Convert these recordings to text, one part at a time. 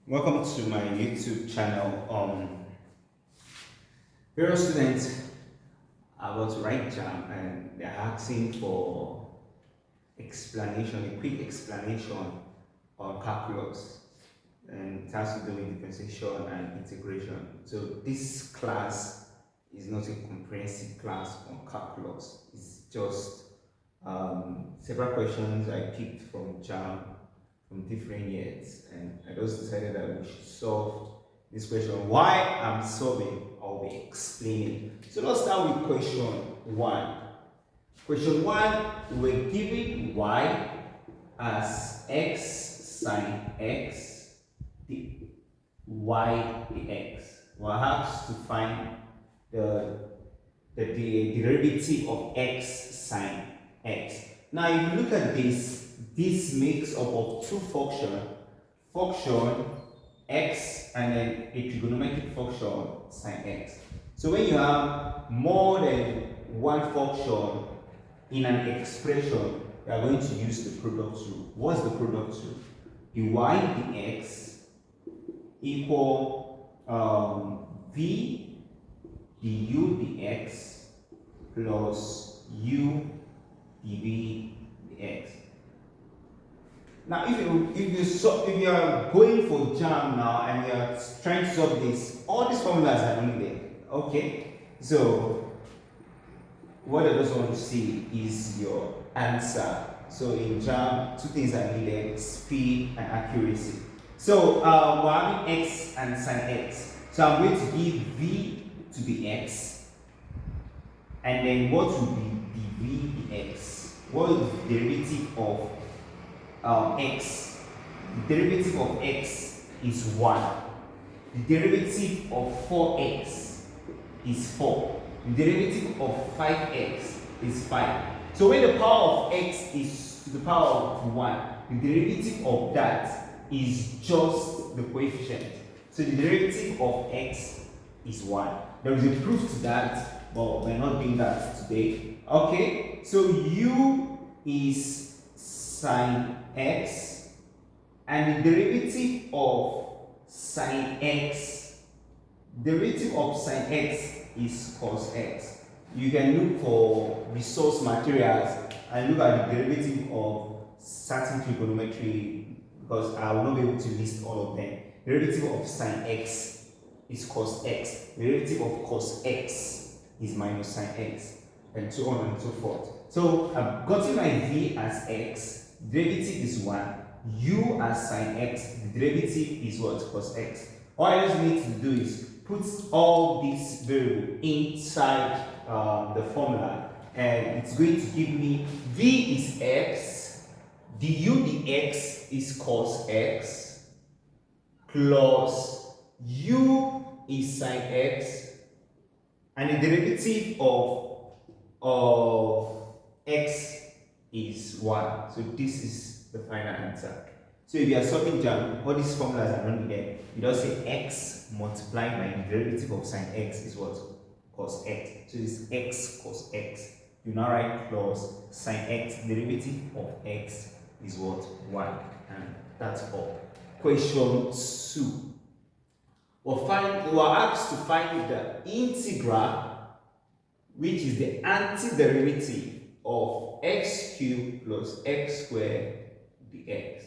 Welcome to my YouTube channel. Various students are about to write Jamb and they're asking for explanation, a quick explanation on calculus, and it has to do with differentiation and integration. So this class is not a comprehensive class on calculus. It's just several questions I picked from Jamb from different years, and I just decided that we should solve this question. Why I'm solving, I'll be explaining. So let's start with question 1. Question 1, we're given y as x sine x d y dx. We'll have to find the derivative of x sine x. Now if you look at this makes up of two function x and then a trigonometric function sine x. So when you have more than one function in an expression, you are going to use the product rule. What's the product rule? dy dx equal v du dx plus u dv dx. Now, if you are going for Jamb now and you are trying to solve this, all these formulas are needed. Okay, so what I just want to see is your answer. So in Jamb, two things are needed: speed and accuracy. So we're having x and sine x. So I'm going to give v to be x, and then what will be dv dx? What is the derivative of x? The derivative of x is 1. The derivative of 4x is 4. The derivative of 5x is 5. So when the power of x is to the power of 1, the derivative of that is just the coefficient. So the derivative of x is 1. There is a proof to that, but we're not doing that today. Okay, so u is sine x, and the derivative of sine x is cos x. You can look for resource materials and look at the derivative of certain trigonometry, because I will not be able to list all of them. Derivative of sine x is cos x. Derivative of cos x is minus sine x, and so on and so forth. So I've gotten my v as x, derivative is 1, u as sine x, the derivative is what? Cos x. All I just need to do is put all these variables inside the formula, and it's going to give me v is x, du dx is cos x, plus u is sine x, and the derivative of x is 1. So this is the final answer. So if you are solving Jamb, all these formulas are not needed. You just say x multiplied by the derivative of sine x is what? Cos x. So this is x cos x. You now write plus sine x, derivative of x is what? 1. And that's all. Question 2. We're asked to find the integral, which is the antiderivative of x cubed plus x squared dx.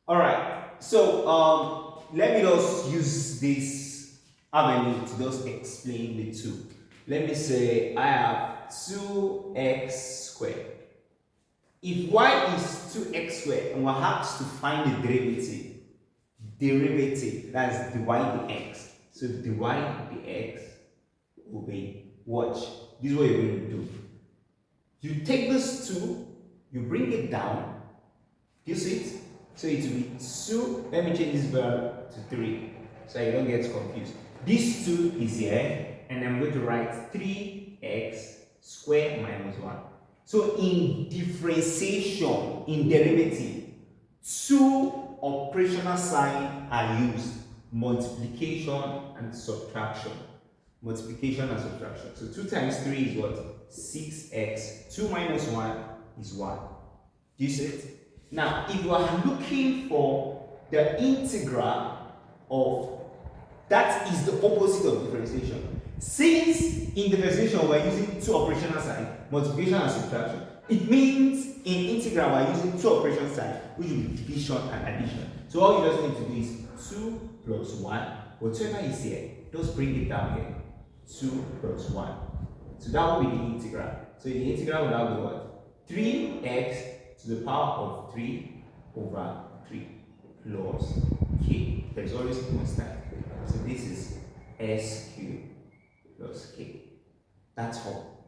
Alright, so let me just use this avenue to just explain the two. Let me say I have 2x squared. If y is 2x squared and we're asked to find the derivative, that's dy dx. So dy dx will be, watch, this is what you're going to do. You take this 2, you bring it down, you see it? So it will be 2, let me change this verb to 3, so you don't get confused. This 2 is here, and I'm going to write 3x squared minus 1. So in differentiation, in derivative, 2 operational signs are used: multiplication and subtraction. Multiplication and subtraction. So 2 times 3 is what? 6x. 2 minus 1 is 1. Do you see it? Now, if you are looking for the integral of, that is the opposite of differentiation. Since in differentiation we're using two operational signs, multiplication and subtraction, it means in integral we're using two operation signs, which will be division and addition. So all you just need to do is 2 plus 1, whatever is here, just bring it down here. 2 plus 1. So that will be the integral. So the integral will now be what? 3x to the power of 3 over 3 plus k. There is always a constant. So this is s cubed plus k. That's all.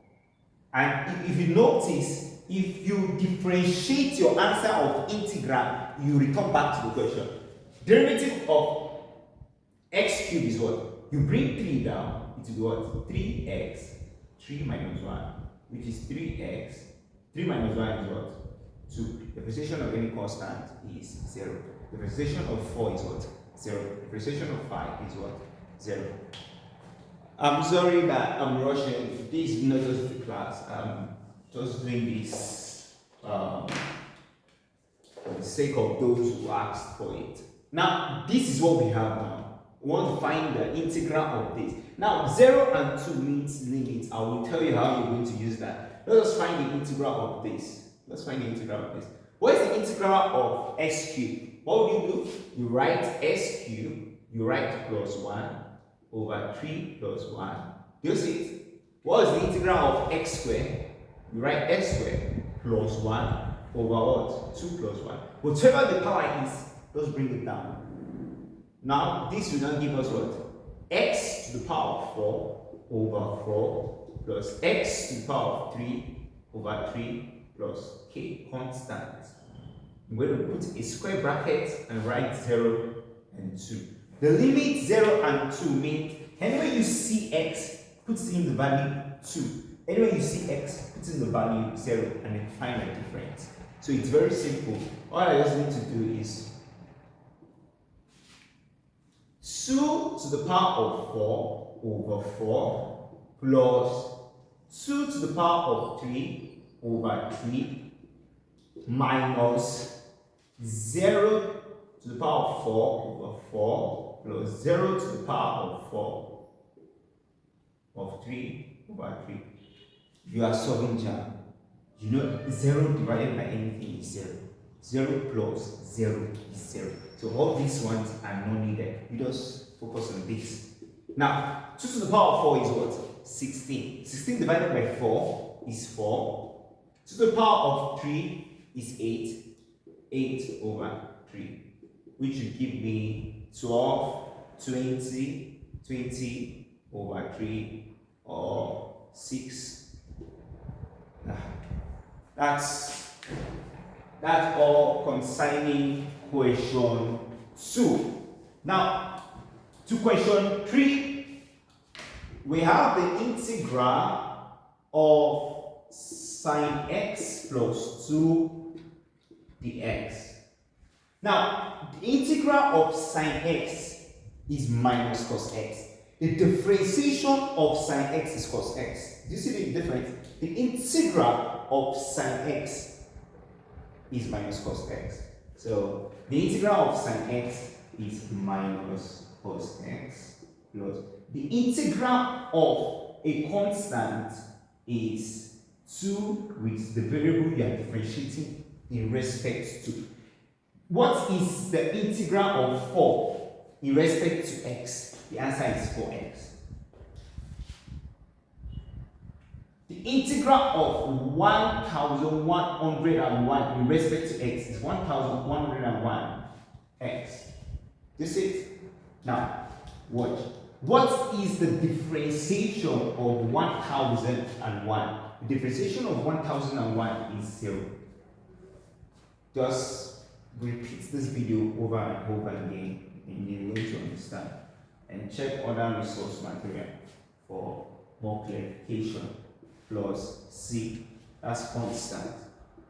And if you notice, if you differentiate your answer of integral, you return back to the question. Derivative of x cubed is what? You bring 3 down, it will be what? 3x, 3 minus 1, which is 3x. 3 minus 1 is what? 2. The differentiation of any constant is 0. The differentiation of 4 is what? 0. The differentiation of 5 is what? 0. I'm sorry that I'm rushing. This is not just the class. I'm just doing this for the sake of those who asked for it. Now, this is what we have now. We want to find the integral of this. Now, 0 and 2 means limits. I will tell you how you're going to use that. Let us find the integral of this. Let's find the integral of this. What is the integral of s cubed? What would you do? You write s cubed, you write plus 1 over 3 plus 1. Do you see it? What is the integral of x squared? You write x squared plus 1 over what? 2 plus 1. Whatever the power is, just bring it down. Now, this will now give us what? X to the power of 4 over 4 plus x to the power of 3 over 3 plus k constant. I'm going to put a square bracket and write 0 and 2. The limit 0 and 2 means anywhere you see x, put in the value 2. Anywhere you see x, put in the value 0 and then find the difference. So it's very simple. All I just need to do is 2 to the power of 4 over 4 plus 2 to the power of 3 over 3 minus 0 to the power of 4 over 4 plus 0 to the power of 4 of 3 over 3. You are solving Jamb. You know 0 divided by anything is 0. 0 plus 0 is 0. So all these ones are not needed. You just focus on this. Now, 2 to the power of 4 is what? 16. 16 divided by 4 is 4. 2 to the power of 3 is 8. 8 over 3. Which will give me 12, 20, 20 over 3 or 6. That's all concerning question 2. Now, to question 3, we have the integral of sine x plus 2 dx. Now, the integral of sine x is minus cos x. The differentiation of sine x is cos x. Do you see the difference? The integral of sine x is minus cos x. So the integral of sine x is minus cos x plus the integral of a constant is 2 with the variable you are differentiating in respect to. What is the integral of 4 in respect to x? The answer is 4x. The integral of 1101 in respect to x is 1101 x. This is now watch. What is the differentiation of 1001? The differentiation of 1001 is 0. Just repeat this video over and over again and you're going to understand. And check other resource material for more clarification. Plus C, that's constant.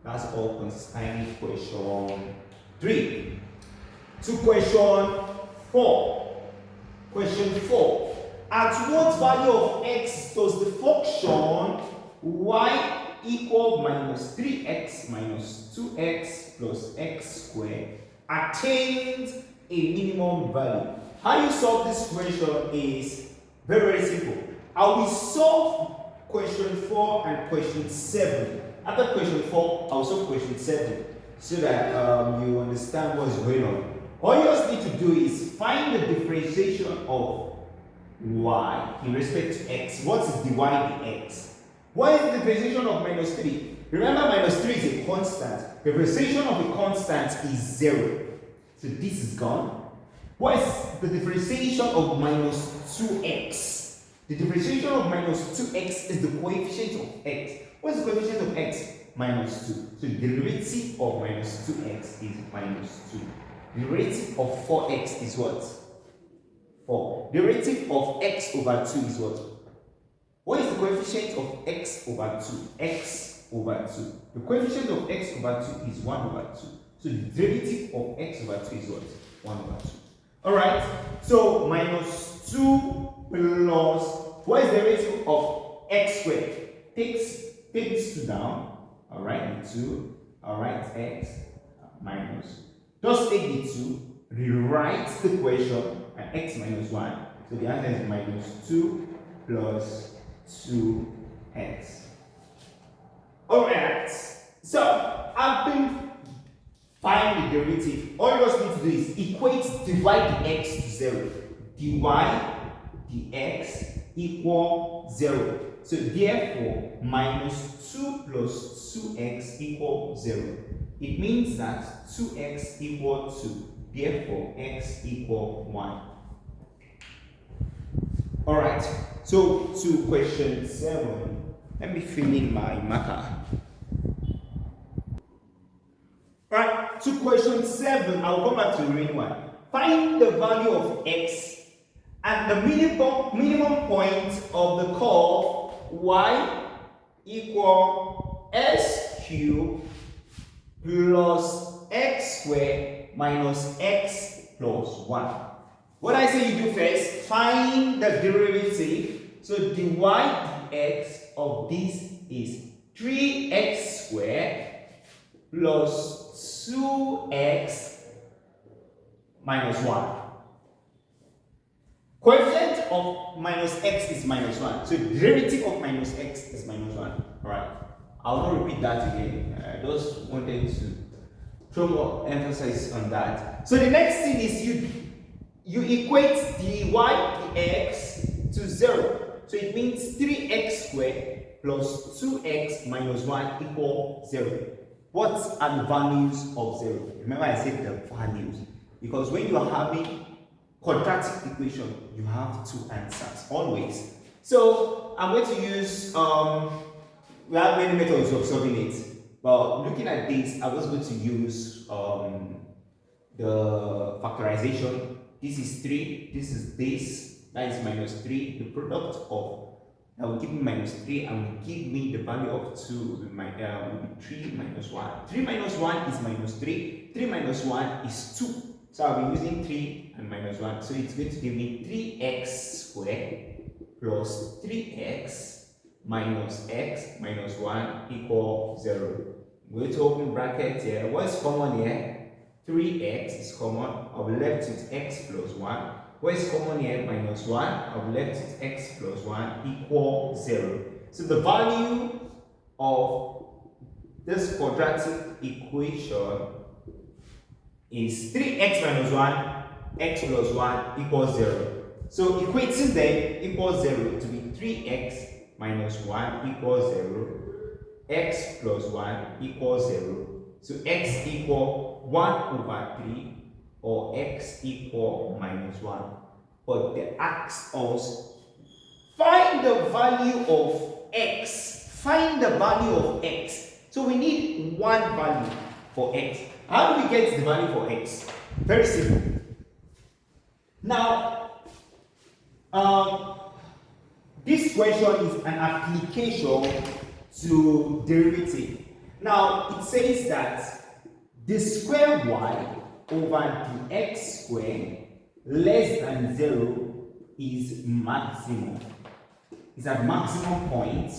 That's all concerning question 3. To question 4. Question 4. At what value of x does the function y equal minus 3x minus 2x plus x squared attains a minimum value. How you solve this question is very simple. I will solve question 4 and question 7. After question 4, I'll solve question 7 so that you understand what's going on. All you just need to do is find the differentiation of y in respect to x. What is dy dx? What is the differentiation of minus 3? Remember, minus 3 is a constant. The differentiation of a constant is 0. So this is gone. What is the differentiation of minus 2x? The differentiation of minus 2x is the coefficient of x. What is the coefficient of x? Minus 2. So the derivative of minus 2x is minus 2. The derivative of 4x is what? 4. Derivative of x over 2 is what? What is the coefficient of x over 2? X over 2. The coefficient of x over 2 is 1 over 2. So the derivative of x over 2 is what? 1 over 2. Alright, so minus 2 plus, what is the derivative of x squared? Take this 2 down. Alright, the 2. Alright, x minus. Just take the 2, rewrite the equation, and x minus 1. So the answer is minus 2 plus 2x. Alright, so after find the derivative, all you just need to do is divide the x to 0. dy dx equal 0. So therefore, minus 2 plus 2x equal 0. It means that 2x equal 2. Therefore, x equal 1. Alright, so to question 7. Let me fill in my marker. Alright, to question 7, I'll come back to the remaining one. Find the value of x and the minimum point of the curve y equal s cubed plus x squared minus x plus 1. What I say you do first, find the derivative. So dy dx of this is 3x squared plus 2x minus 1. Coefficient of minus x is minus 1. So the derivative of minus x is minus 1. Alright. I'll not repeat that again. I just wanted to throw more emphasis on that. So the next thing is you equate dy dx to 0. So it means 3x squared plus 2x minus 1 equal 0. What are the values of 0? Remember I said the values. Because when you are having quadratic equation, you have two answers, always. So I'm going to use, we have many methods of solving it. But looking at this, I was going to use the factorization. This is 3, this is this, that is minus 3. The product of that will give me minus 3 and will give me the value of 2 will be 3 minus 1. 3 minus 1 is minus 3. 3 minus 1 is 2. So I'll be using 3 and minus 1. So it's going to give me 3x squared plus 3x minus x minus 1 equal 0. I'm going to open bracket here. What's common here? 3x is common. I'll be left with x plus 1. What is common here? Minus 1. I'll be left with x plus 1 equal 0. So the value of this quadratic equation is 3x minus 1, x plus 1 equals 0. So equating them equals 0 to be 3x minus 1 equals 0, x plus 1 equals 0. So x equal 1 over 3 or x equal minus 1. But they ask us, find the value of x. Find the value of x. So we need one value for x. How do we get the value for x? Very simple. Now, this question is an application to derivative. Now, it says that the square y over the x squared less than 0 is maximum. It's at maximum point.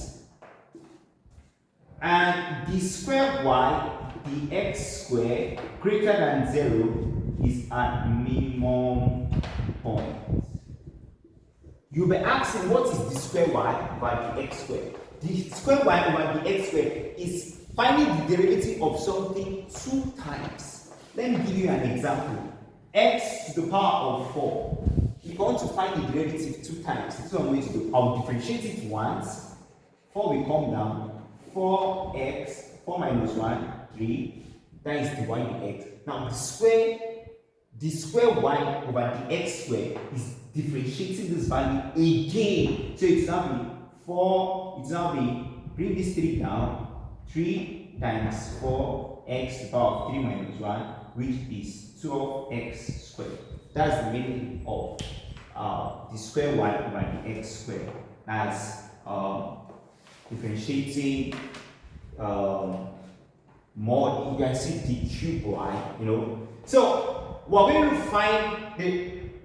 And the square y the x squared greater than 0 is at minimum point. You'll be asking, what is the square y over the x squared? The square y over the x squared is finding the derivative of something 2 times. Let me give you an example. X to the power of 4. If you want to find the derivative 2 times, this is what I'm going to do. I'll differentiate it once. 4 will come down. 4x, 4 minus 1, 3. That is the y dx. Now the square y over the x squared is differentiating this value again. So it's now be 4, it's now be, bring this 3 down, 3 times 4x to the power of 3 minus 1, which is 12x squared. That's the meaning of the square y over the x squared. That's differentiating more, you can see the cube y, you know. So we're going to find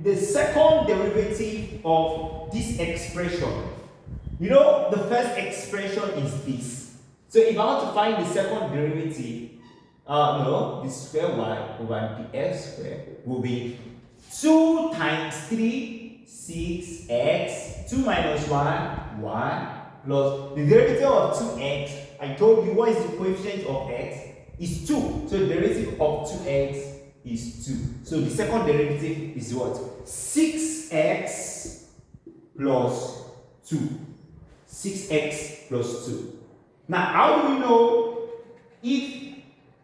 the second derivative of this expression. You know, the first expression is this. So if I want to find the second derivative, the square y over the x squared will be 2 times 3, 6x, 2 minus 1, 1, plus the derivative of 2x. I told you what is the coefficient of x? Is 2. So the derivative of 2x is 2. So the second derivative is what? 6x plus 2. 6x plus 2. Now, how do we know if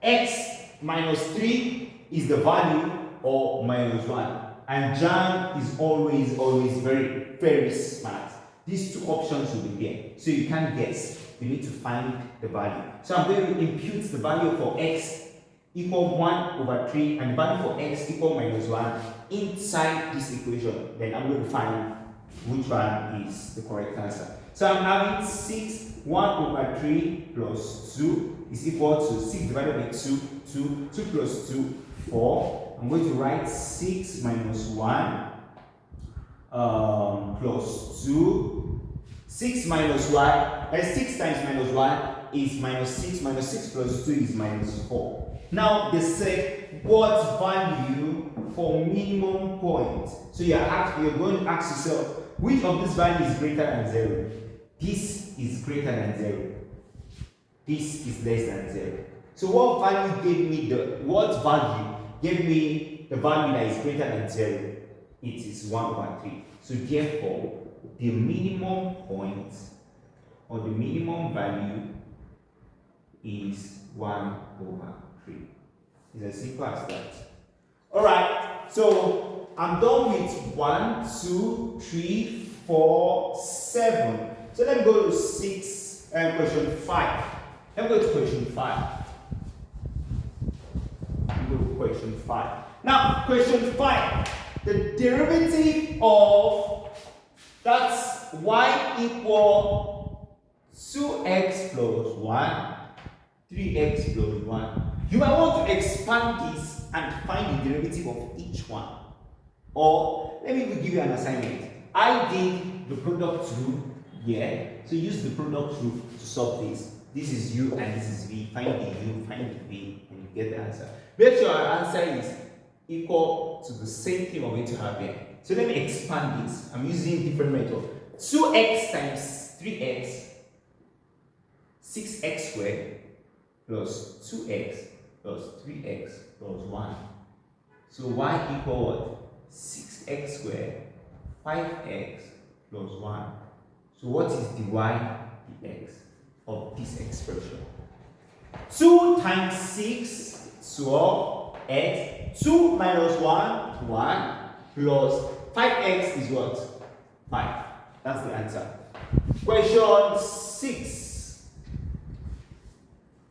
x minus 3 is the value or minus 1? And Jamb is always very, very smart. These 2 options will be there. So you can't guess. You need to find the value. So I'm going to impute the value for x equal 1 over 3 and the value for x equal minus 1 inside this equation. Then I'm going to find which one is the correct answer. So I'm having 6, 1 over 3 plus 2 is equal to 6 divided by 2, 2 plus 2, 4. I'm going to write 6 minus 1 plus 2. 6 minus 1, 6 times minus 1 is minus 6, minus 6 plus 2 is minus 4. Now they said what value for minimum point. So you're going to ask yourself, which of this value is greater than 0? This is greater than 0. This is less than 0. So what value gave me the value that is greater than 0? It is 1 over 3. So therefore, the minimum point or the minimum value is 1 over 3. It's as simple as that. Alright, so I'm done with 1, 2, 3, 4, 7. So let me go to question 5. Let me go to question 5. Let me go to question 5. Now, question 5. The derivative of that's y equal 2x plus 1, 3x plus 1. You might want to expand this and find the derivative of each one. Or let me give you an assignment. I did the product rule here. So use the product rule to solve this. This is u and this is v. Find the u, find the v, and you get the answer. Make sure our answer is equal to the same thing we're going to have here. So let me expand this. I'm using different method. 2x times 3x, 6x squared plus 2x plus 3x plus 1. So y equal what? 6x squared, 5x plus 1. So what is the y dx of this expression? 2 times 6, 12, x. 2 minus 1, 1. Plus 5x is what? 5. That's the answer. Question 6.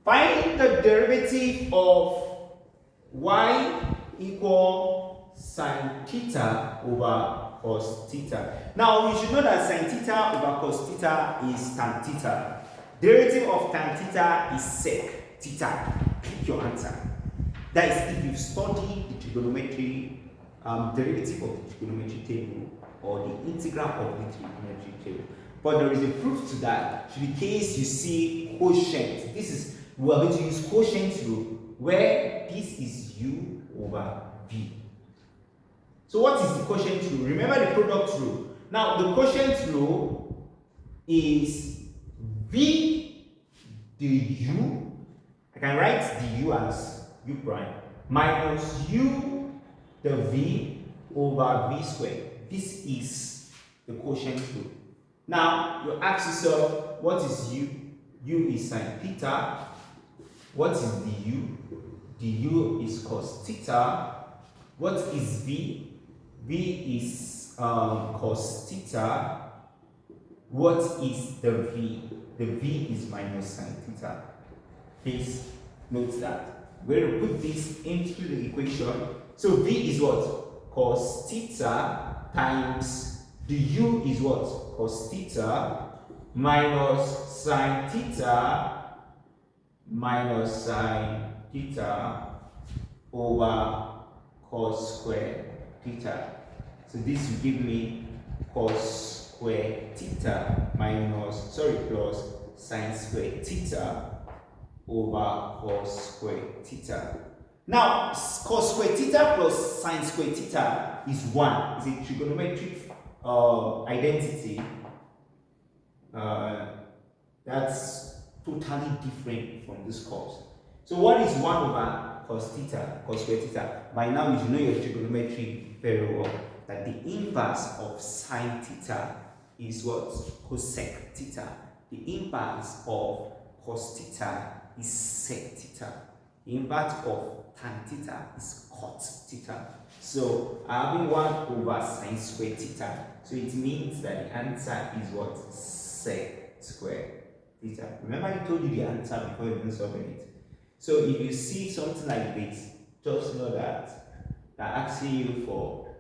Find the derivative of y equal sine theta over cos theta. Now we should know that sine theta over cos theta is tan theta. Derivative of tan theta is sec theta. Pick your answer. That is if you've studied the trigonometry, derivative of the trigonometry table or the integral of the trigonometry table. But there is a proof to that. In case you see quotient, this is we are going to use quotient rule where this is u over v. So what is the quotient rule? Remember the product rule. Now the quotient rule is v du. I can write the u as u prime minus u the v over v squared. This is the quotient rule. Now you ask yourself, what is u? U is sine theta. What is du? Du is cos theta. What is v? V is cos theta. What is the v? The v is minus sine theta. Please note that. We're going to put this into the equation. So v is what? Cos theta times the u is what? Cos theta minus sine theta over cos square theta. So this will give me cos square theta plus sine square theta over cos square theta. Now, cos square theta plus sine square theta is 1. It's a trigonometric identity. That's totally different from this cos. So what is 1 over cos theta, cos square theta? By now you know your trigonometry very well, that the inverse of sine theta is what? Cosec theta. The inverse of cos theta is sec theta. The inverse of tan theta is cot theta. So I have 1 over sine square theta. So it means that the answer is what? Sec square theta. Remember I told you the answer before you even solve it. So if you see something like this, just know that they're asking you for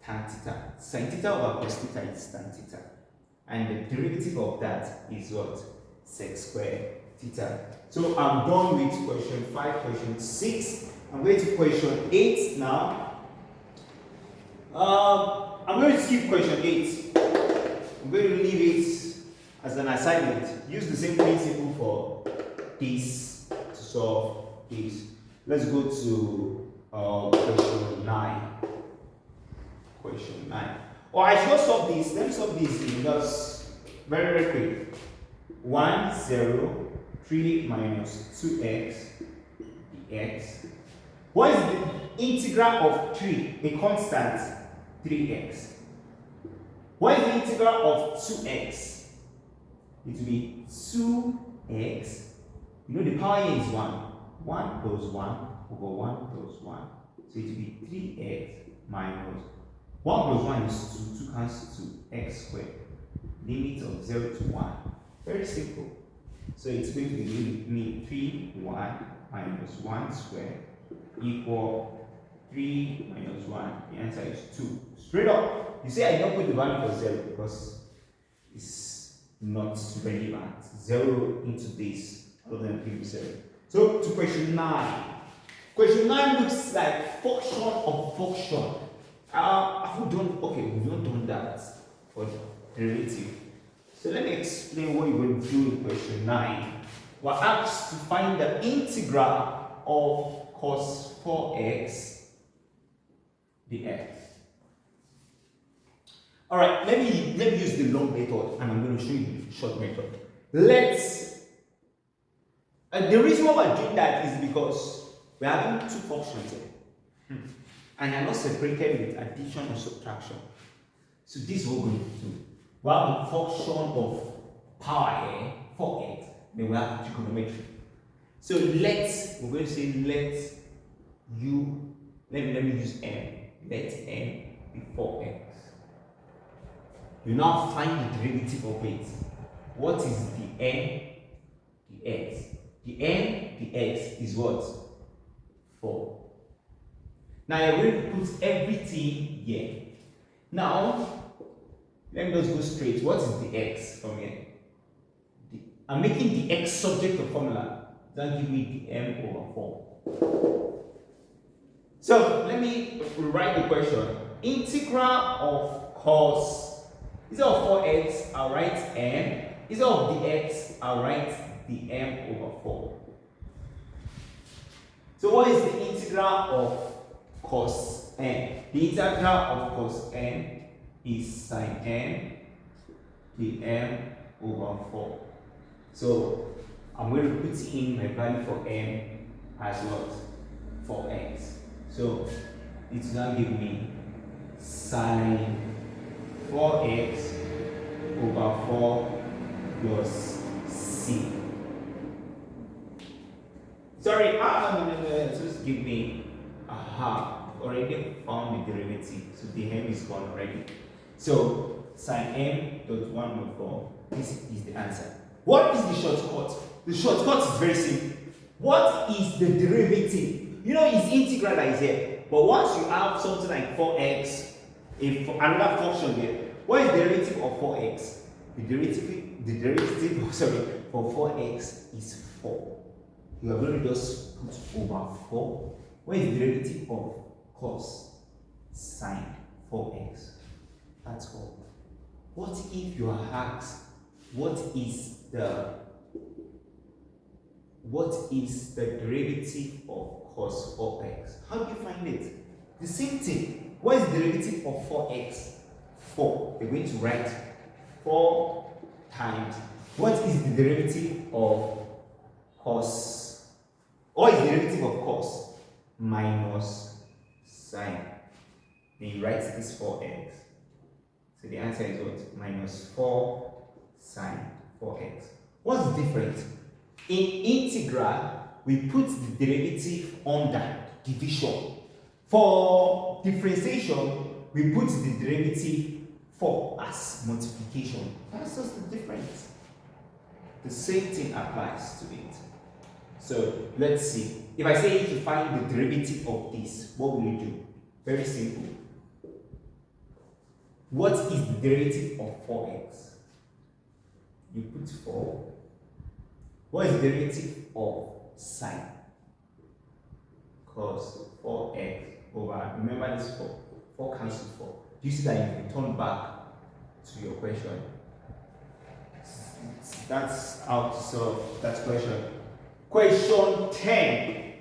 tan theta. Sin theta over cos theta is tan theta. And the derivative of that is what? Sec square theta. So I'm done with question 5, question 6. I'm going to question 8 now. I'm going to skip question 8. I'm going to leave it as an assignment. Use the same principle for this to solve this. Let's go to question 9. Question 9. Oh, I should solve this. Let me solve this in just very, very quick. 1, 0, 3 minus 2x dx. What is the integral of 3? A constant, 3x. What is the integral of 2x? It will be 2x. You know the power here is 1. 1 plus 1 over 1 plus 1. So it will be 3x minus 1 plus 1 is 2. 2 cancels 2. X squared. Limit of 0 to 1. Very simple. So it's going to be 3y minus 1 squared equal 3 minus 1. The answer is 2. Straight up. You see, I don't put the value for 0 because it's not relevant. 0 into this other than 3 0. So to question 9. Question 9 looks like function of function. We've not done that for derivative. So let me explain what you're going to do in question 9. We're asked to find the integral of cos 4x dx. Alright, let me use the long method and I'm going to show you the short method. The reason why we're doing that is because we're having two functions here. And they're not separated with addition or subtraction. So this is what we're going to do. We have a function of power here, 4x, then we have trigonometry. So we're going to say let me use m. Let m be 4x. You now find the derivative of it. What is the n? The x. The n, the x is what? 4. Now you're going to put everything here. Now, let me just go straight. What is the x from here? I'm making the x subject of formula. That give me the m over 4. So let me rewrite the question. Integral of cos, instead of 4x, I'll write m. Instead of the x, I'll write the m over 4. So what is the integral of cos n? The integral of cos n is sine n dm over 4. So I'm going to put in my value for n as what? 4x. So it's going to give me sine 4x over 4 plus c. Sorry, no. Just give me already found the derivative. So the m is gone already. So sine m dot 1 over 4. This is the answer. What is the shortcut? The shortcut is very simple. What is the derivative? You know, it's integral that is here. But once you have something like 4x, if another function here, what is the derivative of 4x? The derivative for 4x is 4. You are going to just put over 4. What is the derivative of cos sine 4x? That's all. What if you are asked what is the derivative of cos 4x? How do you find it? The same thing. What is the derivative of 4x? 4. We're going to write 4 times. What is the derivative of cos? What is the derivative of cos? Minus sine. Then you write this 4x. So the answer is what? Minus 4 sine 4x. What's the difference? In integral, we put the derivative under division. For differentiation, we put the derivative 4 as multiplication. That's just the difference. The same thing applies to it. So let's see. If I say you should find the derivative of this, what will you do? Very simple. What is the derivative of 4x? You put 4. What is the derivative of sine? Cos 4x over, remember this 4. 4 cancels 4. Do you see that you return back to your question? That's how to solve that question. Question 10.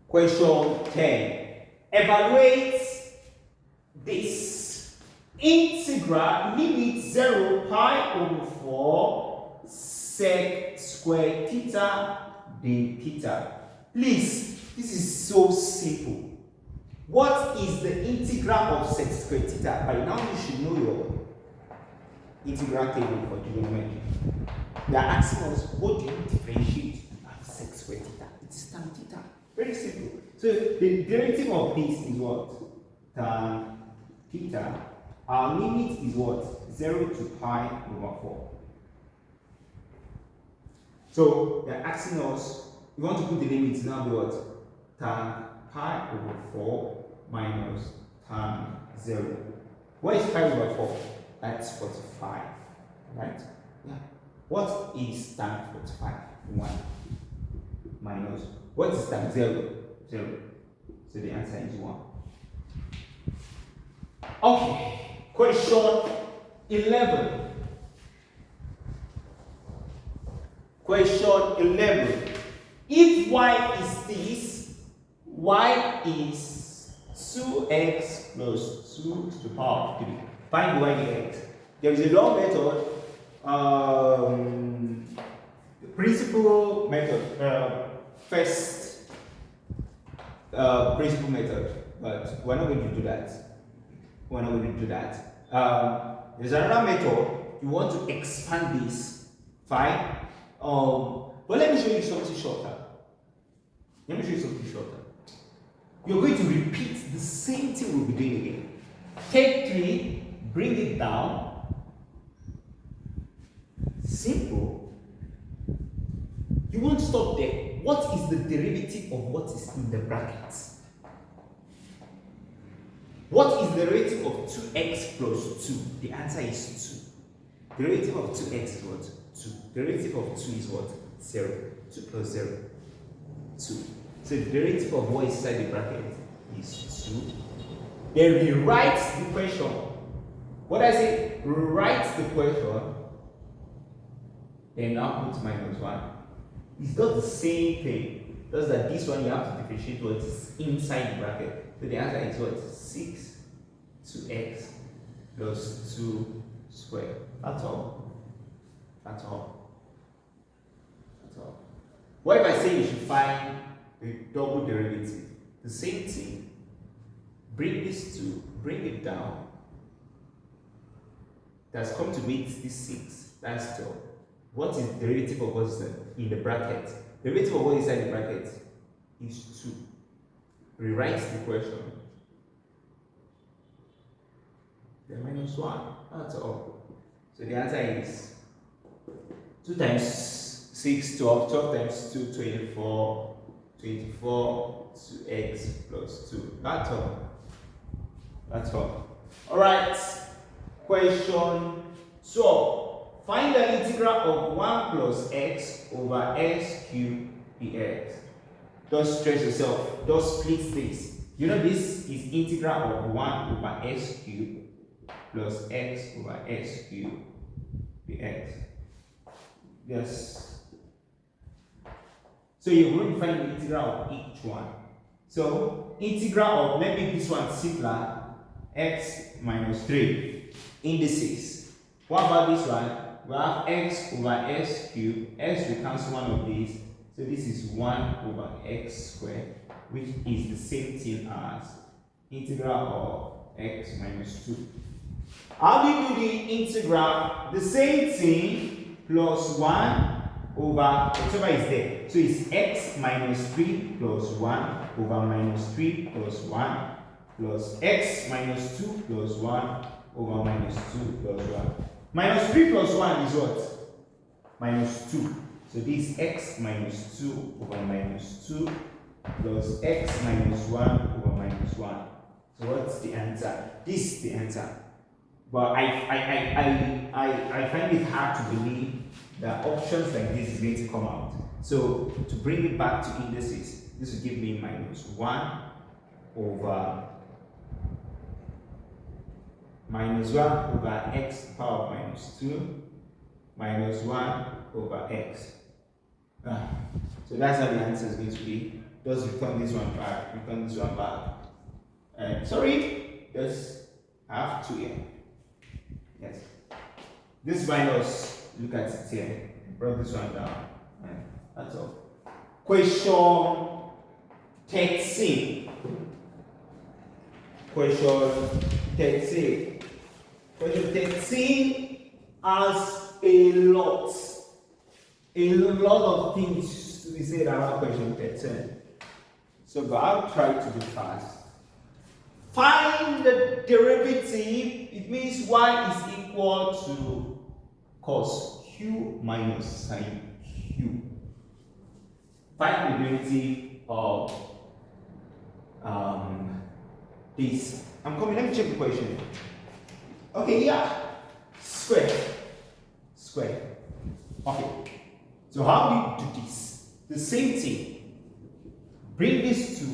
Question 10. Evaluate this integral limit 0 pi over 4 sec square theta d theta. Please, this is so simple. What is the integral of sec square theta? By now you should know your integral table for trigonometry. They are asking us, what do you differentiate of sec square theta? It's tan theta. Very simple. So the derivative of this is what? Tan theta. Our limit is what? 0 to pi over 4. So they're asking us, we want to put the limits now be what? Tan pi over 4 minus tan 0. What is pi over 4? That's 45. Right? Yeah. What is tan 45? 1 minus. What is tan 0? 0. So the answer is 1. Okay. Question 11. Question 11. If y is this, y is 2x plus 2 to the power of 3. Find y dx. There is a long method, the principal method, first principal method, but we're not going to do that. We're not going to do that. There's another method. You want to expand this, fine. But let me show you something shorter. You're going to repeat the same thing we'll be doing again. Take 3, bring it down. Simple. You won't stop there. What is the derivative of what is in the brackets? What is the derivative of 2x plus 2? The answer is 2. Derivative of 2x is what? 2. Derivative of 2 is what? 0. 2 plus 0. 2. So the derivative of what is inside the bracket is 2. Then rewrite the question. What I say? Rewrite the question. Then now put minus 1. It's not the same thing. Just that this one you have to differentiate what is inside the bracket. So the answer is what? 6 2x plus 2 squared. That's all. That's all. That's all. What if I say you should find a double derivative? The same thing. Bring this 2, bring it down. That's come to meet this 6. That's 12. What is the derivative of what's in the bracket? The derivative of what is inside the bracket is 2. Rewrite the question. Then minus 1. That's all. So the answer is 2 times 6, 12. 12 times 2, 24. 24 2x plus 2. That's all. That's all. Alright. Question 12. Find the integral of 1 plus x over s cubed dx. Don't stress yourself. Just split this. You know this is integral of 1 over s cubed plus x over s cubed dx. Yes. So you're going to find the integral of each one. So integral of, let me make this one simpler, x minus 3 indices. What about this one? We have x over s cubed. S will cancel one of these. So this is 1 over x squared, which is the same thing as integral of x minus 2. How do you do the integral? The same thing plus 1 over whatever is there. So it's x minus 3 plus 1 over minus 3 plus 1 plus x minus 2 plus 1 over minus 2 plus 1. Minus 3 plus 1 is what? Minus 2. So this is x minus 2 over minus 2 plus x minus 1 over minus 1. So what's the answer? This is the answer. But I find it hard to believe that options like this is going to come out. So to bring it back to indices, this will give me minus 1 over x power minus 2 minus 1 over x. So that's how the answer is going to be. Just return this one back, return this one back. Sorry, just have 2 here. Yes. This minus, look at it here. Brought this one down. That's all. Question 13. Question 13. Question 13 has a lot of things to be said about question 13. So, but I'll try to be fast. Find the derivative. It means y is equal to cos q minus sin q. Find the derivative of this. I'm coming. Let me check the question. Okay, yeah. Square. Okay. So how do you do this? The same thing. Bring this to,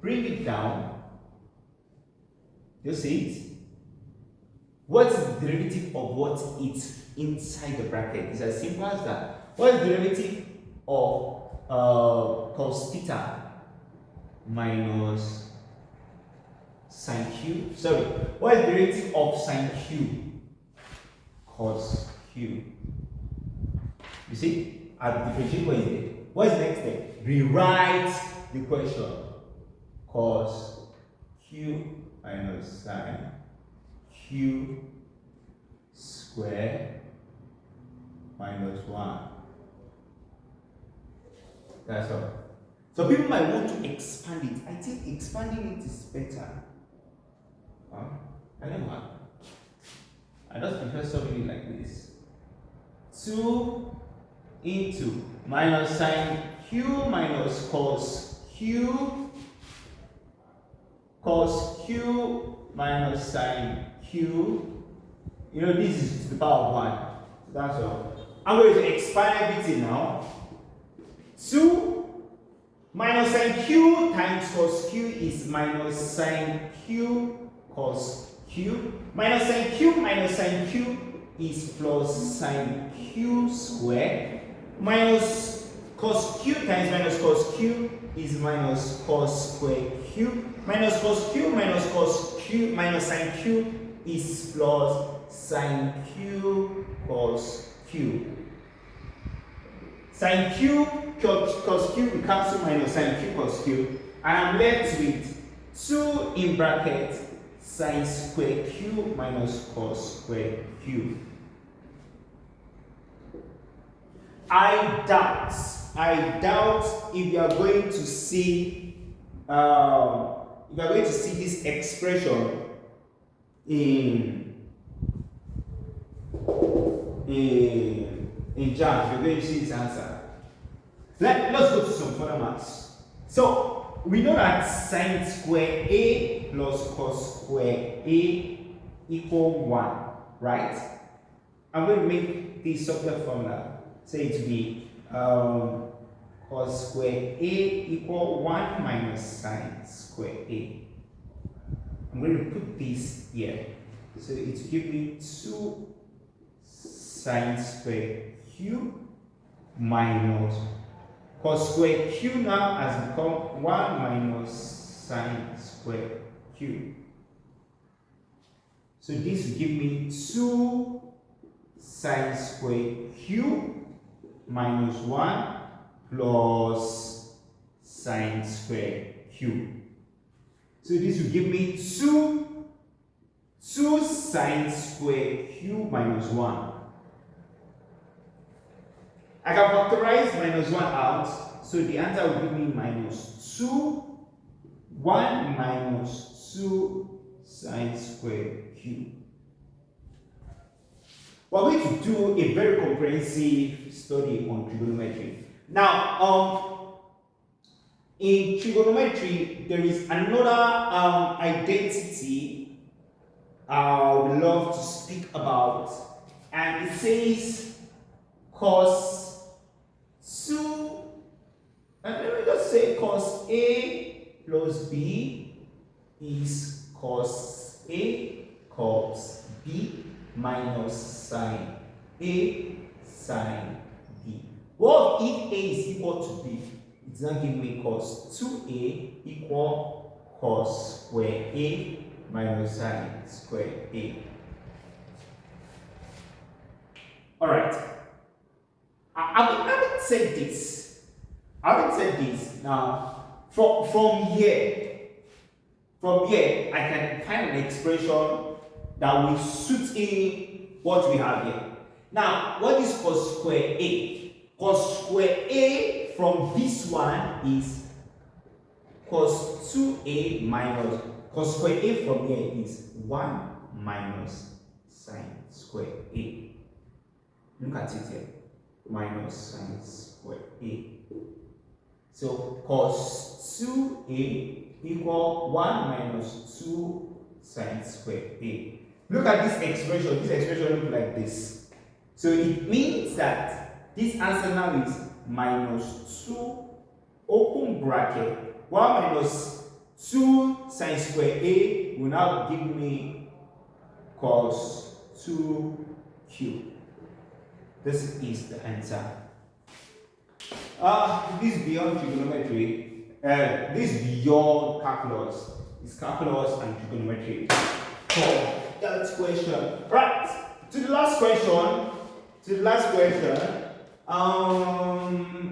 bring it down. You see it? What's the derivative of what is inside the bracket? It's as simple as that. What is the derivative of cos theta minus sin q? Sorry, what is the derivative of sin q? Cos q. You see? I've differentiated what is there. What is the next step? Rewrite the question. Cos q minus sin q squared minus 1. That's all. So people might want to expand it. I think expanding it is better. I don't know. I just prefer solving it like this. 2 into minus sin q minus cos q minus sin q. You know, this is to the power of 1. That's all. I'm going to expand everything now. 2 minus sin q times cos q is minus sin q cos q. Minus sin q is plus sin q squared. Minus cos q times minus cos q is minus cos square q. Minus cos q minus cos q minus sine q is plus sine q cos q. Sine q cos q will cancel minus sine q cos q, and I'm left with 2 in bracket sine square q minus cos square q. I doubt if you are going to see this expression in Jamb. You're going to see this answer. Let's go to some further maths. So we know that sine square a plus cos square a equal 1, right? I'm going to make the subject formula. Say it to be cos square a equal 1 minus sine square a. I'm going to put this here. So it will give me 2 sine square q minus cos square q now has become 1 minus sine square q. So this will give me 2 sine square q minus 1 plus sine square q. So this will give me 2 sine square q minus 1. I can factorize minus 1 out, so the answer will give me minus 2, 1 minus 2 sine square q. We're going to do a very comprehensive study on trigonometry. Now, in trigonometry, there is another identity I would love to speak about, and it says cos 2, and let me just say cos A plus B is cos A cos B minus sine A sine B. What if A is equal to B? It's going to give me cos 2A equal cos square A minus sine square A. Alright. I haven't said this. Now, from here, I can find an expression that will suit in what we have here. Now, what is cos square A? Cos square A from this one is cos 2A minus, cos square A from here is 1 minus sine square A. Look at it here. Minus sine square A. So cos 2A equal 1 minus 2 sine square A. Look at this expression. This expression looks like this. So it means that this answer now is minus 2 open bracket 1 minus 2 sine square A will now give me cos 2q. This is the answer. This is beyond trigonometry. This is beyond calculus. It's calculus and trigonometry. So that question. Right. To the last question.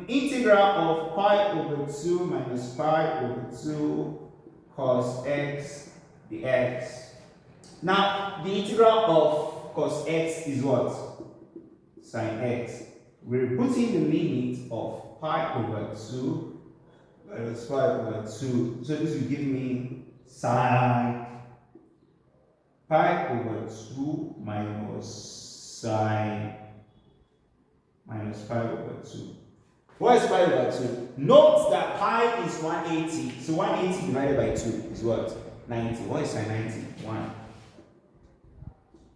Integral of pi over 2 minus pi over 2 cos x dx. Now the integral of cos x is what? Sin x. We're putting the limit of pi over 2 minus pi over 2. So this will give me sin pi over 2 minus sin minus pi over 2. What is pi over 2? Note that pi is 180. So 180 divided by 2 is what? 90. What is sin 90? 1.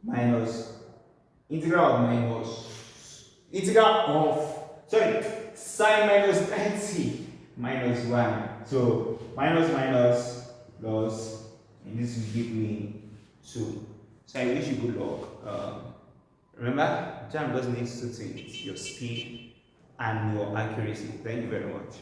Minus integral of sin minus 90 minus 1. So minus minus plus, and this will give me 2. So I wish you good luck. Remember, Jamb doesn't need to take your speed and your accuracy. Thank you very much.